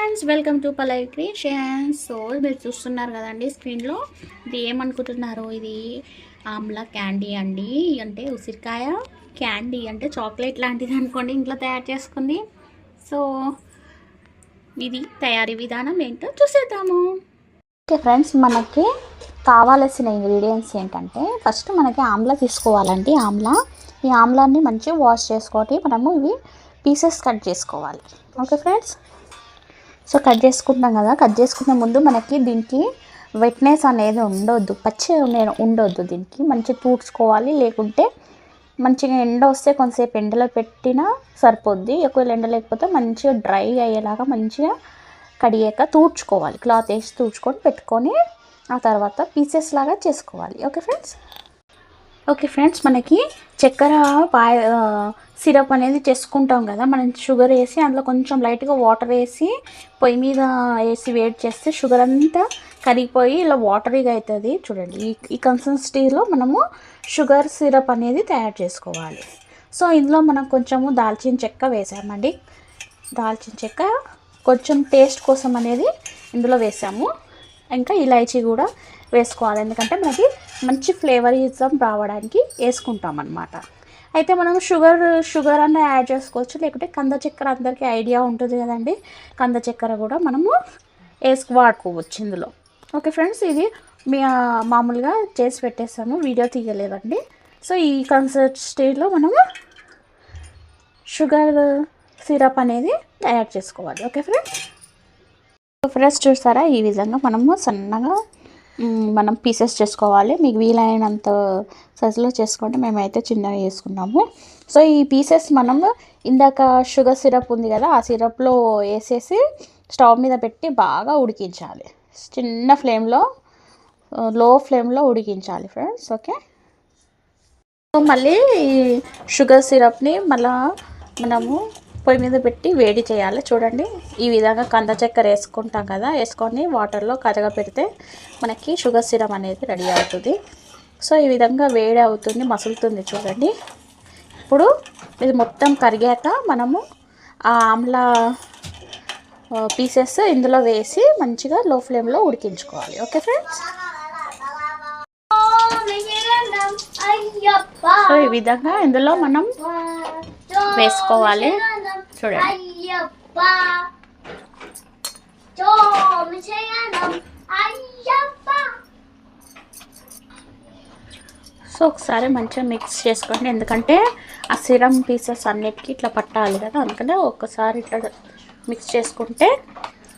Friends, welcome to Pallavi creations. So మీరు చూస్తున్నారు కదండి స్క్రీన్లో, ఇది ఏమనుకుంటున్నారు? ఇది ఆమ్లా క్యాండీ అండి. అంటే ఉసిరికాయ క్యాండీ, అంటే చాక్లెట్ లాంటిది అనుకోండి, ఇంట్లో తయారు చేసుకుంది. సో ఇది తయారీ విధానం ఏంటో చూసేద్దాము. ఓకే ఫ్రెండ్స్, మనకి కావాల్సిన ఇంగ్రీడియంట్స్ ఏంటంటే, ఫస్ట్ మనకి ఆమ్లా తీసుకోవాలండి. ఈ ఆమ్లాన్ని మంచిగా వాష్ చేసుకొని మనము ఇవి పీసెస్ కట్ చేసుకోవాలి. ఓకే ఫ్రెండ్స్, సో కట్ చేసుకుంటాం కదా, కట్ చేసుకునే ముందు మనకి దీనికి వెట్నెస్ అనేది ఉండొద్దు, పచ్చి ఉండొద్దు. దీనికి మంచిగా తూడ్చుకోవాలి, లేకుంటే మంచిగా ఎండ వస్తే కొంతసేపు ఎండలో పెట్టినా సరిపోద్ది. ఒకవేళ ఎండ లేకపోతే మంచిగా డ్రై అయ్యేలాగా మంచిగా కడిగాక తూడ్చుకోవాలి, క్లాత్ వేసి తూడ్చుకొని పెట్టుకొని ఆ తర్వాత పీసెస్ లాగా చేసుకోవాలి. ఓకే ఫ్రెండ్స్, మనకి చక్కెర సిరప్ అనేది చేసుకుంటాం కదా, మనం షుగర్ వేసి అందులో కొంచెం లైట్గా వాటర్ వేసి పొయ్యి మీద వేసి వేడి చేస్తే షుగర్ అంతా కరిగిపోయి ఇలా వాటరీగా అవుతుంది. చూడండి, ఈ కన్సిస్టెన్సీలో మనము షుగర్ సిరప్ అనేది తయారు చేసుకోవాలి. సో ఇందులో మనం కొంచెము దాల్చిన చెక్క వేసామండి. దాల్చిన చెక్క కొంచెం టేస్ట్ కోసం అనేది ఇందులో వేసాము. ఇంకా ఇలాచీ కూడా వేసుకోవాలి, ఎందుకంటే మనకి మంచి ఫ్లేవరిజం రావడానికి వేసుకుంటాం అన్నమాట. అయితే మనం షుగర్ అన్న యాడ్ చేసుకోవచ్చు, లేకుంటే కంద చక్కెర అందరికీ ఐడియా ఉంటుంది కదండి, కంద చక్కెర కూడా మనము వాడుకోవచ్చు ఇందులో. ఓకే ఫ్రెండ్స్, ఇది మామూలుగా చేసి పెట్టేస్తాము, వీడియో తీయలేదండి. సో ఈ కన్సిస్టెన్సీలో మనము షుగర్ సిరప్ అనేది తయారు చేసుకోవాలి. ఓకే ఫ్రెండ్స్, చూస్తారా, ఈ విధంగా మనము సన్నగా మనం పీసెస్ చేసుకోవాలి. మీకు వీలైనంత సైజులో చేసుకోండి, మేమైతే చిన్నగా చేసుకున్నాము. సో ఈ పీసెస్ మనము ఇందాక షుగర్ సిరప్ ఉంది కదా, ఆ సిరప్లో వేసేసి స్టవ్ మీద పెట్టి బాగా ఉడికించాలి. చిన్న ఫ్లేమ్లో, లో ఫ్లేమ్లో ఉడికించాలి ఫ్రెండ్స్. ఓకే, సో మళ్ళీ ఈ షుగర్ సిరప్ని మళ్ళీ మనము పొయ్యి మీద పెట్టి వేడి చేయాలి. చూడండి, ఈ విధంగా కంద చక్కెర వేసుకుంటాం కదా, వేసుకొని వాటర్లో కరగపెడితే మనకి షుగర్ సిరప్ అనేది రెడీ అవుతుంది. సో ఈ విధంగా వేడి అవుతుంది, మసులుతుంది. చూడండి, ఇప్పుడు ఇది మొత్తం కరిగాక మనము ఆ ఆమ్లా పీసెస్ ఇందులో వేసి మంచిగా లో ఫ్లేమ్లో ఉడికించుకోవాలి. ఓకే ఫ్రెండ్స్, సో ఈ విధంగా ఇందులో మనం వేసుకోవాలి. చూడండి, సో ఒకసారి మంచిగా మిక్స్ చేసుకోండి, ఎందుకంటే ఆ సిరం పీసెస్ అన్నిటికీ ఇట్లా పట్టాలి కదా, అందుకనే ఒక్కసారి ఇట్లా మిక్స్ చేసుకుంటే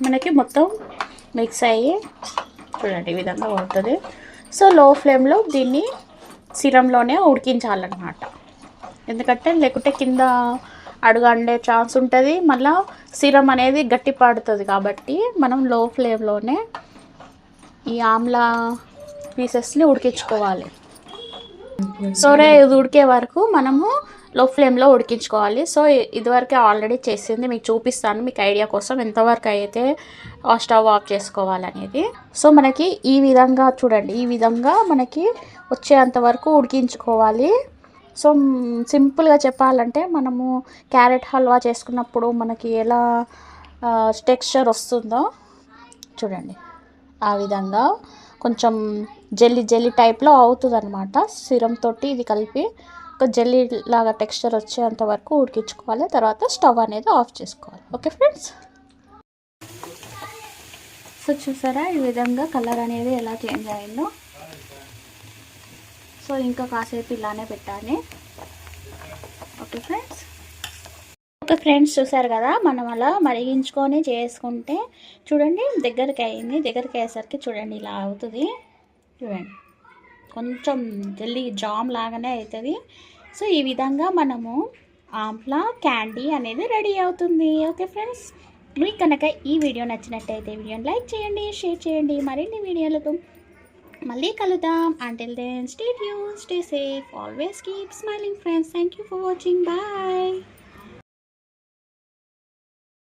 మనకి మొత్తం మిక్స్ అయ్యి చూడండి ఈ విధంగా ఉంటుంది. సో లో ఫ్లేమ్లో దీన్ని సిరంలోనే ఉడికించాలన్నమాట, ఎందుకంటే లేకుంటే కింద అడుగు అండే ఛాన్స్ ఉంటుంది, మళ్ళీ సిరం అనేది గట్టి పడుతుంది. కాబట్టి మనం లో ఫ్లేమ్లోనే ఈ ఆమ్లా పీసెస్ని ఉడికించుకోవాలి. సో ఇది ఉడికే వరకు మనము లో ఫ్లేమ్లో ఉడికించుకోవాలి. సో ఇదివరకే ఆల్రెడీ చేసింది మీకు చూపిస్తాను, మీకు ఐడియా కోసం ఎంతవరకు అయితే స్టవ్ ఆఫ్ చేసుకోవాలనేది. సో మనకి ఈ విధంగా చూడండి, ఈ విధంగా మనకి వచ్చేంత వరకు ఉడికించుకోవాలి. సో సింపుల్గా చెప్పాలంటే మనము క్యారెట్ హల్వా చేసుకున్నప్పుడు మనకి ఎలా టెక్స్చర్ వస్తుందో చూడండి, ఆ విధంగా కొంచెం జెల్లీ టైప్లో అవుతుంది అనమాట. సిరంతో ఇది కలిపి ఒక జెల్లీ లాగా టెక్స్చర్ వచ్చేంత వరకు ఉడికించుకోవాలి. తర్వాత స్టవ్ అనేది ఆఫ్ చేసుకోవాలి. ఓకే ఫ్రెండ్స్, సో చూసారా ఈ విధంగా కలర్ అనేది ఎలా చేంజ్ అయిందో. సో ఇంకా కాసేపు ఇలానే పెట్టాలి. ఓకే ఫ్రెండ్స్, చూసారు కదా, మనం అలా మరిగించుకొని చేసుకుంటే చూడండి దగ్గరికి అయింది. దగ్గరికి అయ్యేసరికి చూడండి ఇలా అవుతుంది. చూడండి, కొంచెం జల్లీ జామ్ లాగానే అవుతుంది. సో ఈ విధంగా మనము ఆమ్లా క్యాండీ అనేది రెడీ అవుతుంది. ఓకే ఫ్రెండ్స్, మీకు కనుక ఈ వీడియో నచ్చినట్టయితే వీడియోని లైక్ చేయండి, షేర్ చేయండి. మరిన్ని వీడియోలతో మళ్ళీ కలుద్దాం. Until then, stay tuned, stay safe, always keep smiling friends. Thank you for watching. Bye.